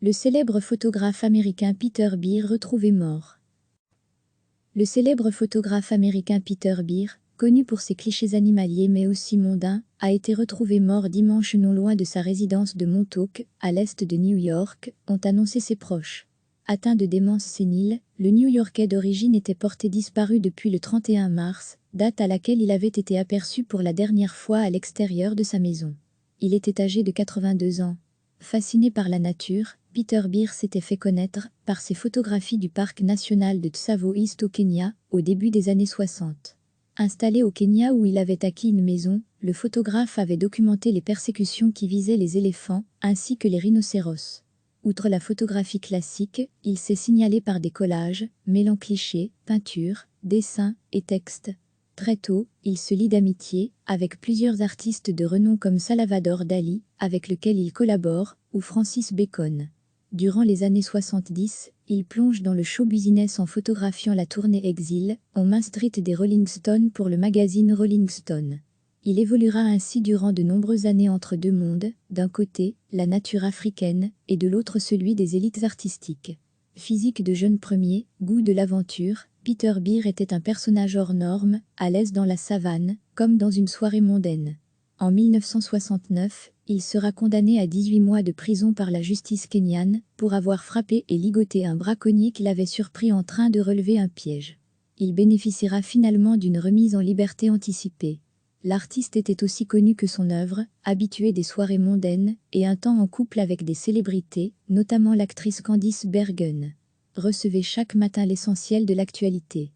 Le célèbre photographe américain Peter Beer retrouvé mort. Le célèbre photographe américain Peter Beer, connu pour ses clichés animaliers mais aussi mondains, a été retrouvé mort dimanche non loin de sa résidence de Montauk, à l'est de New York, ont annoncé ses proches. Atteint de démence sénile, le New-Yorkais d'origine était porté disparu depuis le 31 mars, date à laquelle il avait été aperçu pour la dernière fois à l'extérieur de sa maison. Il était âgé de 82 ans. Fasciné par la nature, Peter Beer s'était fait connaître par ses photographies du parc national de Tsavo East au Kenya, au début des années 60. Installé au Kenya où il avait acquis une maison, le photographe avait documenté les persécutions qui visaient les éléphants, ainsi que les rhinocéros. Outre la photographie classique, il s'est signalé par des collages, mêlant clichés, peintures, dessins et textes. Très tôt, il se lie d'amitié avec plusieurs artistes de renom comme Salvador Dali, avec lequel il collabore, ou Francis Bacon. Durant les années 70, il plonge dans le show business en photographiant la tournée Exil, en Main Street des Rolling Stones pour le magazine Rolling Stone. Il évoluera ainsi durant de nombreuses années entre deux mondes, d'un côté, la nature africaine, et de l'autre celui des élites artistiques. Physique de jeune premier, goût de l'aventure, Peter Beer était un personnage hors norme, à l'aise dans la savane, comme dans une soirée mondaine. En 1969, il sera condamné à 18 mois de prison par la justice kenyane pour avoir frappé et ligoté un braconnier qu'il avait surpris en train de relever un piège. Il bénéficiera finalement d'une remise en liberté anticipée. L'artiste était aussi connu que son œuvre, habitué des soirées mondaines et un temps en couple avec des célébrités, notamment l'actrice Candice Bergen. Recevez chaque matin l'essentiel de l'actualité.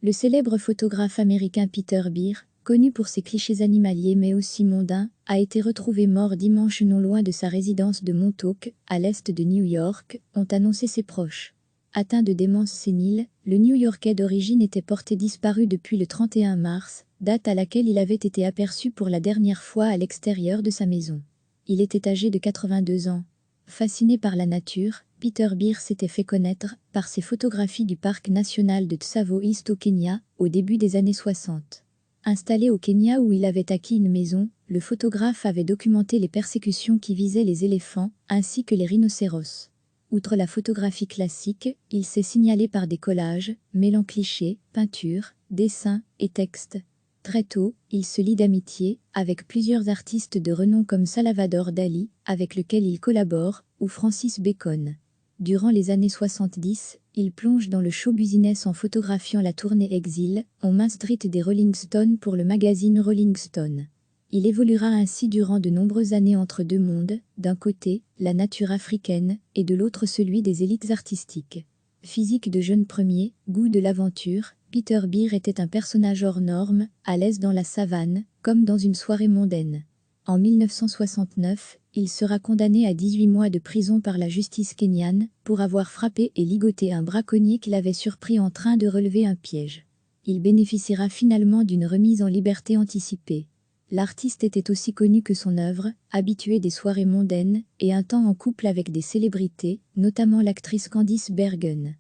Le célèbre photographe américain Peter Beer, connu pour ses clichés animaliers mais aussi mondains, a été retrouvé mort dimanche non loin de sa résidence de Montauk, à l'est de New York, ont annoncé ses proches. Atteint de démence sénile, le New-Yorkais d'origine était porté disparu depuis le 31 mars, date à laquelle il avait été aperçu pour la dernière fois à l'extérieur de sa maison. Il était âgé de 82 ans. Fasciné par la nature, Peter Beer s'était fait connaître par ses photographies du parc national de Tsavo East au Kenya, au début des années 60. Installé au Kenya où il avait acquis une maison, le photographe avait documenté les persécutions qui visaient les éléphants, ainsi que les rhinocéros. Outre la photographie classique, il s'est signalé par des collages, mêlant clichés, peintures, dessins et textes. Très tôt, il se lie d'amitié avec plusieurs artistes de renom comme Salvador Dali, avec lequel il collabore, ou Francis Bacon. Durant les années 70, il plonge dans le show business en photographiant la tournée Exil, en Main Street des Rolling Stones pour le magazine Rolling Stone. Il évoluera ainsi durant de nombreuses années entre deux mondes, d'un côté, la nature africaine, et de l'autre celui des élites artistiques. Physique de jeune premier, goût de l'aventure, Peter Beer était un personnage hors norme, à l'aise dans la savane, comme dans une soirée mondaine. En 1969, il sera condamné à 18 mois de prison par la justice kenyane pour avoir frappé et ligoté un braconnier qu'il avait surpris en train de relever un piège. Il bénéficiera finalement d'une remise en liberté anticipée. L'artiste était aussi connu que son œuvre, habitué des soirées mondaines et un temps en couple avec des célébrités, notamment l'actrice Candice Bergen.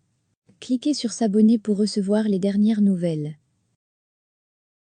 Cliquez sur s'abonner pour recevoir les dernières nouvelles.